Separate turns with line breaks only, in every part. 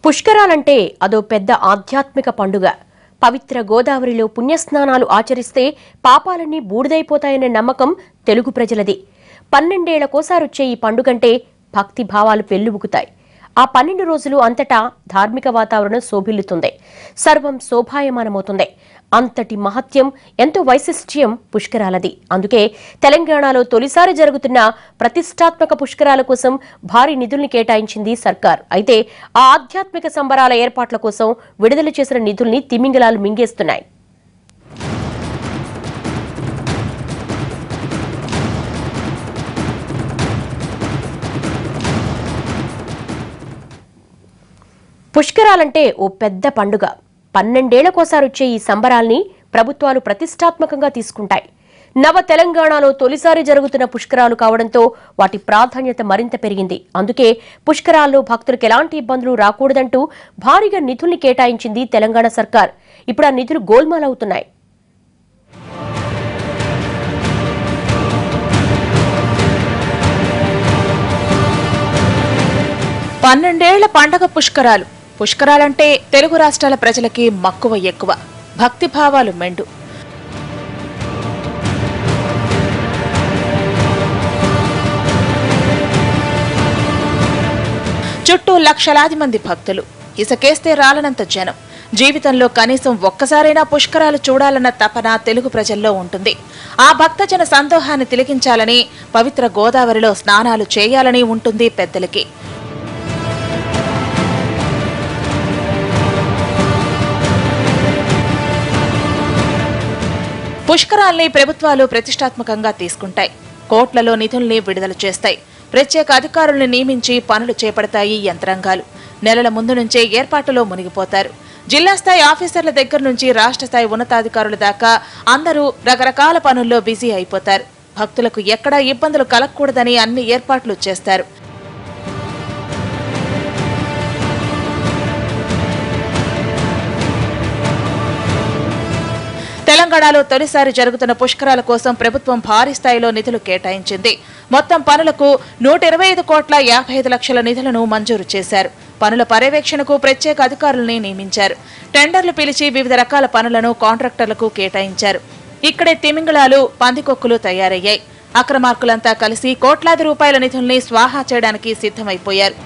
పుష్కరాలంటే అదో పెద్ద ఆధ్యాత్మిక పండుగ. పవిత్ర గోదావరిలో పుణ్యస్నానాలు ఆచరిస్తే పాపాలన్నీ బూడిదైపోతాయనే నమ్మకం తెలుగు ప్రజలది. 12 ఏళ్లకోసారొచ్చే ఈ పండుగంటే భక్తి భావాలు పెల్లుబుకుతాయి. ఆ 12 రోజులు అంతటా ధార్మిక వాతావరణం శోభిల్లుతుంది. సర్వం శోభాయమానమవుతుంది. అంతటి మహత్యం, ఎంతో వైశిష్ట్యం పుష్కరాలది. అందుకే తెలంగాణలో తొలిసారి జరుగుతున్న ప్రతిష్టాత్మక పుష్కరాల కోసం భారీ నిధుల్ని కేటాయించింది సర్కార్. అయితే ఆ ఆధ్యాత్మిక సంబరాల ఏర్పాట్ల కోసం విడుదల చేసిన నిధుల్ని తిమింగలాలు మింగేస్తున్నాయి. పుష్కరాలంటే ఓ పెద్ద పండుగ. 12 ఏళ్లకోసారొచ్చే ఈ సంబరాల్ని ప్రభుత్వాలు ప్రతిష్టాత్మకంగా తీసుకుంటాయి. నవ తెలంగాణలో తొలిసారి జరుగుతున్న పుష్కరాలు కావడంతో వాటి ప్రాధాన్యత మరింత పెరిగింది. అందుకే పుష్కరాల్లో భక్తులకు ఎలాంటి ఇబ్బందులు రాకూడదంటూ భారీగా నిధుల్ని కేటాయించింది తెలంగాణ సర్కార్. ఇప్పుడు ఆ నిధులు గోల్మాలవుతున్నాయి.
పన్నెండేళ్ల పండగ పుష్కరాలు. పుష్కరాలంటే తెలుగు రాష్ట్రాల ప్రజలకి మక్కువ ఎక్కువ, భక్తిభావాలు మెండు. చుట్టూ లక్షలాది మంది భక్తులు, ఇసకేస్తే రాలనంత జనం. జీవితంలో కనీసం ఒక్కసారైనా పుష్కరాలు చూడాలన్న తపన తెలుగు ప్రజల్లో ఉంటుంది. ఆ భక్తజన సందోహాన్ని తిలకించాలని, పవిత్ర గోదావరిలో స్నానాలు చేయాలని ఉంటుంది పెద్దలకి. పుష్కరాల్ని ప్రభుత్వాలు ప్రతిష్టాత్మకంగా తీసుకుంటాయి. కోట్లలో నిధుల్ని విడుదల చేస్తాయి. ప్రత్యేక అధికారుల్ని నియమించి పనులు చేపడతాయి యంత్రాంగాలు. నెలల ముందు నుంచే ఏర్పాటులో మునిగిపోతారు. జిల్లా స్థాయి ఆఫీసర్ల దగ్గర నుంచి రాష్ట్ర స్థాయి ఉన్నతాధికారుల దాకా అందరూ రకరకాల పనుల్లో బిజీ అయిపోతారు. భక్తులకు ఎక్కడా ఇబ్బందులు కలగకూడదని అన్ని ఏర్పాట్లు చేస్తారు. తెలంగాణలో తొలిసారి జరుగుతున్న పుష్కరాల కోసం ప్రభుత్వం భారీ స్థాయిలో నిధులు కేటాయించింది. మొత్తం పనులకు 125,55,00,000 నిధులను మంజూరు చేశారు. పనుల పర్యవేక్షణకు ప్రత్యేక అధికారుల్ని నియమించారు. టెండర్లు పిలిచి వివిధ రకాల పనులను కాంట్రాక్టర్లకు కేటాయించారు. ఇక్కడే తిమింగళాలు, పందికొక్కులు తయారయ్యాయి. అక్రమార్కులంతా కలిసి కోట్లాది రూపాయల నిధుల్ని స్వాహా చేయడానికి సిద్ధమైపోయారు.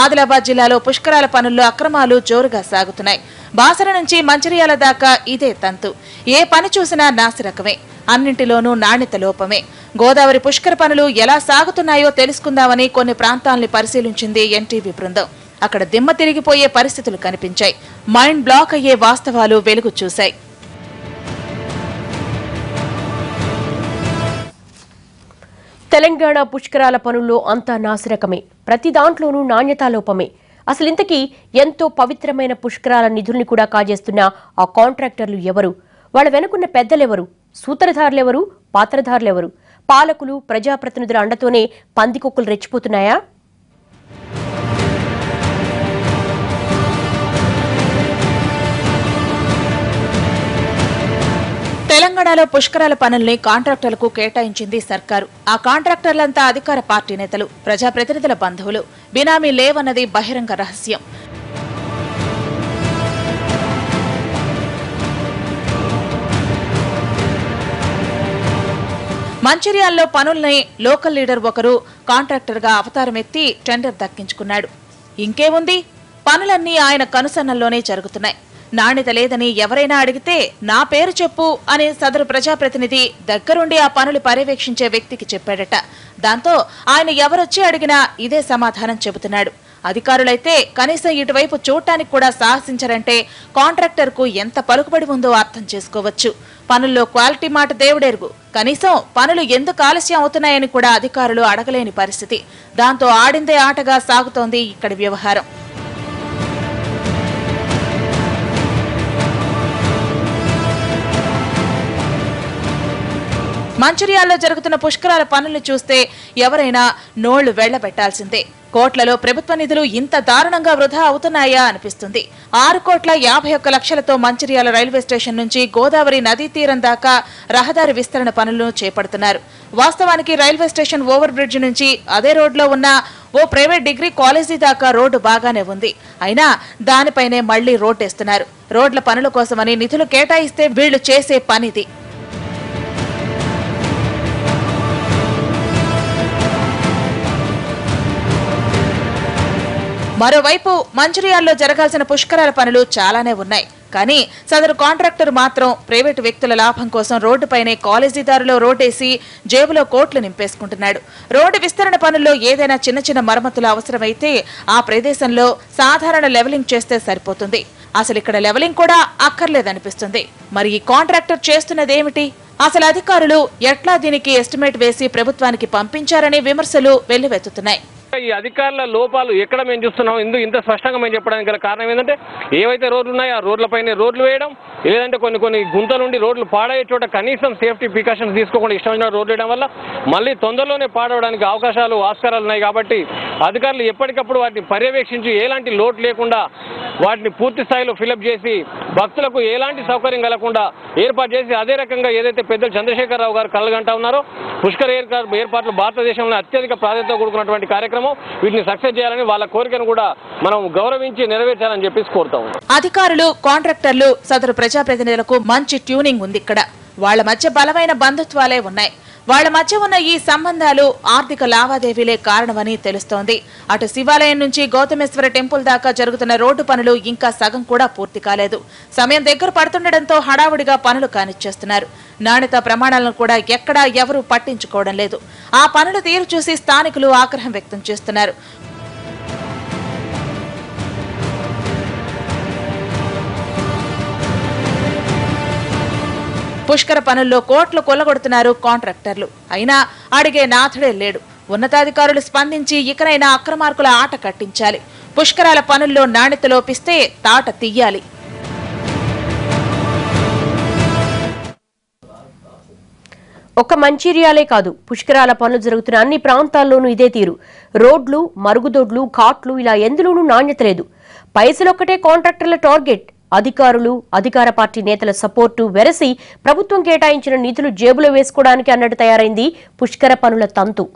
ఆదిలాబాద్ జిల్లాలో పుష్కరాల పనుల్లో అక్రమాలు జోరుగా సాగుతున్నాయి. బాసర నుంచి మంచిర్యాల దాకా ఇదే తంతు. ఏ పని చూసినా నాసిరకమే, అన్నింటిలోనూ నాణ్యత లోపమే. గోదావరి పుష్కర పనులు ఎలా సాగుతున్నాయో తెలుసుకుందామని కొన్ని ప్రాంతాల్ని పరిశీలించింది ఎన్టీవీ బృందం. అక్కడ దిమ్మ తిరిగిపోయే పరిస్థితులు కనిపించాయి. మైండ్ బ్లాక్ అయ్యే వాస్తవాలు వెలుగు చూశాయి.
తెలంగాణ పుష్కరాల పనుల్లో అంతా నాసిరకమే, ప్రతి దాంట్లోనూ నాణ్యతాలోపమే. అసలింతకీ ఎంతో పవిత్రమైన పుష్కరాల నిధుల్ని కూడా కాజేస్తున్న ఆ కాంట్రాక్టర్లు ఎవరు? వాళ్ళ వెనుకున్న పెద్దలెవరు? సూత్రధారులెవరు? పాత్రధారులెవరు? పాలకులు, ప్రజాప్రతినిధుల అండతోనే పందికొక్కులు రెచ్చిపోతున్నాయా?
తెలంగాణలో పుష్కరాల పనుల్ని కాంట్రాక్టర్లకు కేటాయించింది సర్కారు. ఆ కాంట్రాక్టర్లంతా అధికార పార్టీ నేతలు, ప్రజాప్రతినిధుల బంధువులు. బినామీ లేవన్నది బహిరంగ రహస్యం. మంచిర్యాలలో పనుల్ని లోకల్ లీడర్ ఒకరు కాంట్రాక్టర్గా అవతారం ఎత్తి టెండర్ దక్కించుకున్నాడు. ఇంకేముంది, పనులన్నీ ఆయన కనుసన్నల్లోనే జరుగుతున్నాయి. నాణ్యత లేదని ఎవరైనా అడిగితే నా పేరు చెప్పు అని సదరు ప్రజాప్రతినిధి దగ్గరుండి ఆ పనులు పర్యవేక్షించే వ్యక్తికి చెప్పాడట. దాంతో ఆయన ఎవరొచ్చి అడిగినా ఇదే సమాధానం చెబుతున్నాడు. అధికారులైతే కనీసం ఇటువైపు చూడటానికి కూడా సాహసించరంటే కాంట్రాక్టర్కు ఎంత పలుకుబడి ఉందో అర్థం చేసుకోవచ్చు. పనుల్లో క్వాలిటీ మాట దేవుడెరుగు. కనీసం పనులు ఎందుకు ఆలస్యం అవుతున్నాయని కూడా అధికారులు అడగలేని పరిస్థితి. దాంతో ఆడిందే ఆటగా సాగుతోంది ఇక్కడి వ్యవహారం. మంచిర్యాలలో జరుగుతున్న పుష్కరాల పనులు చూస్తే ఎవరైనా నోళ్లు వెళ్లబెట్టాల్సిందే. కోట్లలో ప్రభుత్వ నిధులు ఇంత దారుణంగా వృధా అవుతున్నాయా అనిపిస్తుంది. 6,51,00,000తో మంచిర్యాల రైల్వే స్టేషన్ నుంచి గోదావరి నదీ తీరం దాకా రహదారి విస్తరణ పనులను చేపడుతున్నారు. వాస్తవానికి రైల్వే స్టేషన్ ఓవర్ బ్రిడ్జ్ నుంచి అదే రోడ్లో ఉన్న ఓ ప్రైవేట్ డిగ్రీ కాలేజీ దాకా రోడ్డు బాగానే ఉంది. అయినా దానిపైనే మళ్లీ రోడ్డేస్తున్నారు. రోడ్ల పనుల కోసమని నిధులు కేటాయిస్తే వీళ్లు చేసే పనిది. మరోవైపు మంచిర్యాలలో జరగాల్సిన పుష్కరాల పనులు చాలానే ఉన్నాయి. కానీ సదరు కాంట్రాక్టర్ మాత్రం ప్రైవేటు వ్యక్తుల లాభం కోసం రోడ్డుపైనే కాలేజీదారులో రోడ్డేసి జేబులో కోట్లు నింపేసుకుంటున్నాడు. రోడ్డు విస్తరణ పనుల్లో ఏదైనా చిన్న చిన్న మరమ్మతులు అవసరమైతే ఆ ప్రదేశంలో సాధారణ లెవెలింగ్ చేస్తే సరిపోతుంది. అసలు ఇక్కడ లెవెలింగ్ కూడా అక్కర్లేదనిపిస్తుంది. మరి ఈ కాంట్రాక్టర్ చేస్తున్నదేమిటి? అసలు అధికారులు ఎట్లా దీనికి ఎస్టిమేట్ వేసి ప్రభుత్వానికి పంపించారనే విమర్శలు వెల్లువెత్తుతున్నాయి.
ఈ అధికారుల లోపాలు ఎక్కడ మేము చూస్తున్నాం, ఇంత స్పష్టంగా మేము చెప్పడానికి గల కారణం ఏంటంటే ఏవైతే రోడ్లు ఉన్నాయో ఆ రోడ్లపైన రోడ్లు వేయడం, లేదంటే కొన్ని గుంతల నుండి రోడ్లు పాడయ్యే చోట కనీసం సేఫ్టీ ప్రికాషన్స్ తీసుకోకుండా ఇష్టమైన రోడ్లు వేయడం వల్ల మళ్ళీ తొందరలోనే పాడవడానికి ఆస్కారాలు ఉన్నాయి. కాబట్టి అధికారులు ఎప్పటికప్పుడు వాటిని పర్యవేక్షించి ఎలాంటి లోటు లేకుండా వాటిని పూర్తి స్థాయిలో ఫిలప్ చేసి భక్తులకు ఎలాంటి సౌకర్యం కలగకుండా ఏర్పాటు చేసి అదే రకంగా ఏదైతే పెద్దలు చంద్రశేఖరరావు గారు కలగంటా ఉన్నారో పుష్కర ఏర్పాట్లు భారతదేశంలో అత్యధిక ప్రాధాన్యత కూడుకున్నటువంటి కార్యక్రమం, వీటిని సక్సెస్ చేయాలని వాళ్ళ కోరికను కూడా మనం గౌరవించి నెరవేర్చాలని చెప్పేసి కోరుతాం.
అధికారులు, కాంట్రాక్టర్లు, సదరు ప్రజాప్రతినిధులకు మంచి ట్యూనింగ్ ఉంది. ఇక్కడ వాళ్ల మధ్య బలమైన బంధుత్వాలే ఉన్నాయి. వాళ్ల మధ్య ఉన్న ఈ సంబంధాలు ఆర్థిక లావాదేవీలే కారణమని తెలుస్తోంది. అటు శివాలయం నుంచి గౌతమేశ్వర టెంపుల్ దాకా జరుగుతున్న రోడ్డు పనులు ఇంకా సగం కూడా పూర్తి కాలేదు. సమయం దగ్గర పడుతుండటంతో హడావుడిగా పనులు కానిచ్చేస్తున్నారు. నాణ్యత ప్రమాణాలను కూడా ఎక్కడా ఎవరూ పట్టించుకోవడం లేదు. ఆ పనుల తీరు చూసి స్థానికులు ఆగ్రహం వ్యక్తం చేస్తున్నారు. పుష్కర పనుల్లో కోట్లు కొల్లగొడుతున్నారు కాంట్రాక్టర్లు. అయినా అడిగే నాథుడే లేడు. ఉన్నతాధికారులు స్పందించి ఇకనైనా అక్రమార్కుల ఆట కట్టించాలి. పుష్కరాల పనుల్లో నాణ్యత లోపిస్తే తాట తీయాలి.
ఒక్క మంచిర్యాలే కాదు, పుష్కరాల పనులు జరుగుతున్న అన్ని ప్రాంతాల్లోనూ ఇదే తీరు. రోడ్లు, మరుగుదొడ్లు, ఘాట్లు ఇలా ఎందులోనూ నాణ్యత లేదు. పైసలొక్కటే కాంట్రాక్టర్ల టార్గెట్. అధికారులు, అధికార పార్టీ నేతల సపోర్టు వెరసి ప్రభుత్వం కేటాయించిన నిధులు జేబులో వేసుకోవడానికి అన్నట్టు తయారైంది పుష్కర పనుల తంతు.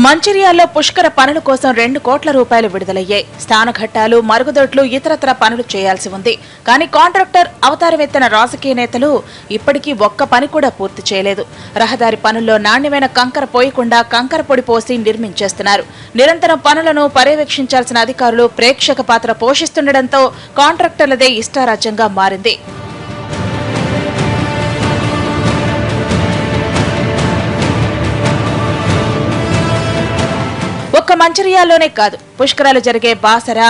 మంచిర్యాలలో పుష్కర పనుల కోసం 2 కోట్ల రూపాయలు విడుదలయ్యాయి. స్నానఘట్టాలు, మరుగుదొడ్లు, ఇతరత్ర పనులు చేయాల్సి ఉంది. కానీ కాంట్రాక్టర్ అవతారమెత్తిన రాజకీయ నేతలు ఇప్పటికీ ఒక్క పని కూడా పూర్తి చేయలేదు. రహదారి పనుల్లో నాణ్యమైన కంకర పోయకుండా కంకర పొడి పోసి నిర్మించేస్తున్నారు. నిరంతరం పనులను పర్యవేక్షించాల్సిన అధికారులు ప్రేక్షక పాత్ర పోషిస్తుండటంతో కాంట్రాక్టర్లదే ఇష్టారాజ్యంగా మారింది. ఒక్క మంచిర్యాలలోనే కాదు, పుష్కరాలు జరిగే బాసర,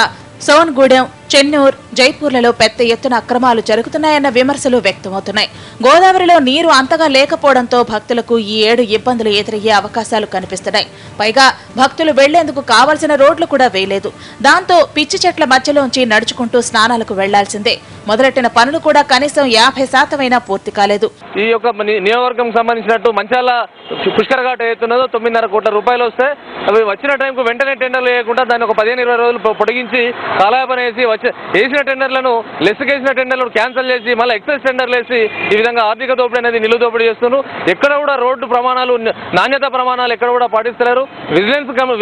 సోన్గూడెం, చెన్నూర్, జైపూర్లలో పెద్ద ఎత్తున అక్రమాలు జరుగుతున్నాయన్న విమర్శలు వ్యక్తమవుతున్నాయి. గోదావరిలో నీరు అంతగా లేకపోవడంతో భక్తులకు ఈ ఏడు ఇబ్బందులు ఎదురయ్యే అవకాశాలు కనిపిస్తున్నాయి. పైగా భక్తులు వెళ్లేందుకు కావాల్సిన రోడ్లు కూడా వేయలేదు. దాంతో పిచ్చి చెట్ల మధ్యలోంచి నడుచుకుంటూ స్నానాలకు వెళ్లాల్సిందే. మొదలెట్టిన పనులు కూడా కనీసం 50% అయినా పూర్తి కాలేదు.
ఈ యొక్క నియోజకవర్గం సంబంధించినట్టు మంచాల పుష్కర ఘాట్ ఏతున్నదో 9.5 కోట్ల రూపాయలు వస్తే అవి వచ్చిన టైంకు వెంటనే టెండర్లు వేయకుండా దాన్ని ఒక 15-20 రోజులు పొడిగించి కాలయాపన వేసి వేసిన టెండర్లను లెస్సుకేసిన టెండర్లను క్యాన్సిల్ చేసి మళ్ళీ ఎక్సైజ్ టెండర్లు వేసి ఈ విధంగా ఆర్థిక దోపిడీ అనేది నిలువ దోపిడీ చేస్తున్నారు. ఎక్కడ కూడా రోడ్డు ప్రమాణాలు, నాణ్యత ప్రమాణాలు ఎక్కడ కూడా పాటిస్తున్నారు.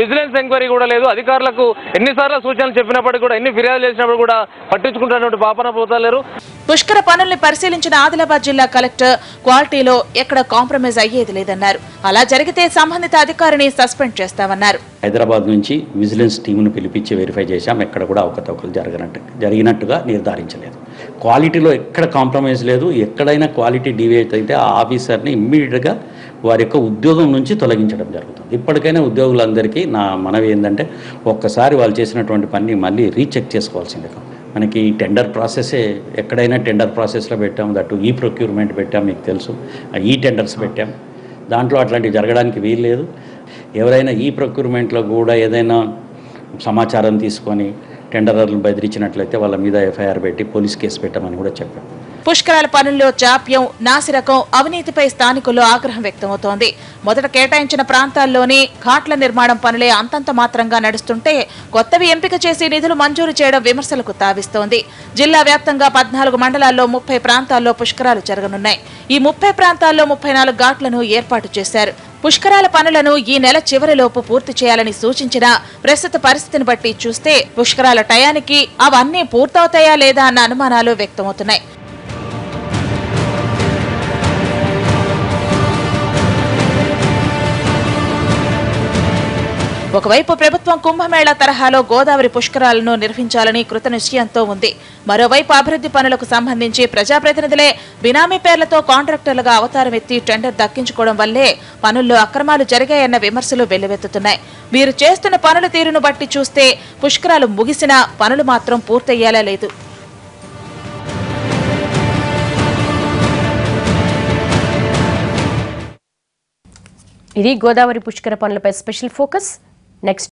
విజిలెన్స్ ఎంక్వైరీ కూడా లేదు. అధికారులకు ఎన్నిసార్లు సూచనలు చెప్పినప్పటికీ కూడా, ఎన్ని ఫిర్యాదులు చేసినప్పుడు కూడా పట్టించుకుంటున్నటువంటి పాపన పోతలేరు.
పుష్కర పనుల్ని పరిశీలించిన ఆదిలాబాద్ జిల్లా కలెక్టర్ క్వాలిటీలో ఎక్కడ కాంప్రమైజ్ అయ్యేది లేదన్నారు. అలా జరిగితే సంబంధిత అధికారిని సస్పెండ్ చేస్తామన్నారు.
హైదరాబాద్ నుంచి విజిలెన్స్ టీమును పిలిపించి వెరిఫై చేశాం. ఎక్కడ కూడా అవకతవకలు జరిగినట్టుగా నిర్ధారించలేదు. క్వాలిటీలో ఎక్కడ కాంప్రమైజ్ లేదు. ఎక్కడైనా క్వాలిటీ డివియేట్ అయితే ఆ ఆఫీసర్ని ఇమ్మీడియట్గా వారి యొక్క ఉద్యోగం నుంచి తొలగించడం జరుగుతుంది. ఇప్పటికైనా ఉద్యోగులందరికీ నా మనవి ఏంటంటే, ఒక్కసారి వాళ్ళు చేసినటువంటి పని మళ్ళీ రీచెక్ చేసుకోవాల్సిందే. మనకి టెండర్ ప్రాసెసే ఎక్కడైనా టెండర్ ప్రాసెస్లో పెట్టాం, దట్టు ఈ ప్రొక్యూర్మెంట్ పెట్టాం, మీకు తెలుసు, ఈ టెండర్స్ పెట్టాం. దాంట్లో అట్లాంటివి జరగడానికి వీల్లేదు. ఎవరైనా ఈ ప్రొక్యూర్మెంట్లో కూడా ఏదైనా సమాచారం తీసుకొని టెండర్లను బెదిరించినట్లయితే వాళ్ళ మీద ఎఫ్ఐఆర్ పెట్టి పోలీస్ కేసు పెట్టమని కూడా చెప్పాం.
పుష్కరాల పనుల్లో జాప్యం, నాసిరకం, అవినీతిపై స్థానికుల్లో ఆగ్రహం వ్యక్తమవుతోంది. మొదట కేటాయించిన ప్రాంతాల్లోని ఘాట్ల నిర్మాణం పనులే అంతంత మాత్రంగా నడుస్తుంటే కొత్తవి ఎంపిక చేసి నిధులు మంజూరు చేయడం విమర్శలకు తావిస్తోంది. జిల్లా వ్యాప్తంగా 14 మండలాల్లో 30 ప్రాంతాల్లో పుష్కరాలు జరగనున్నాయి. ఈ 30 ప్రాంతాల్లో 34 ఘాట్లను ఏర్పాటు చేశారు. పుష్కరాల పనులను ఈ నెల చివరిలోపు పూర్తి చేయాలని సూచించిన ప్రస్తుత పరిస్థితిని బట్టి చూస్తే పుష్కరాల టయానికి అవన్నీ పూర్తవుతాయా లేదా అన్న అనుమానాలు వ్యక్తమవుతున్నాయి. ఒకవైపు ప్రభుత్వం కుంభమేళా తరహాలో గోదావరి పుష్కరాలను నిర్వహించాలని కృత నిశ్చయంతో ఉంది. మరోవైపు అభివృద్ధి పనులకు సంబంధించి ప్రజాప్రతినిధులే బినామీ పేర్లతో కాంట్రాక్టర్లుగా అవతారం ఎత్తి టెండర్ దక్కించుకోవడం వల్లే పనుల్లో అక్రమాలు జరిగాయన్న విమర్శలు వెల్లువెత్తుతున్నాయి. వీరు చేస్తున్న పనుల తీరును బట్టి చూస్తే పుష్కరాలు ముగిసినా పనులు మాత్రం పూర్తయ్యేలా లేదు.
ఇది గోదావరి పుష్కర పనులపై స్పెషల్ ఫోకస్. నెక్స్ట్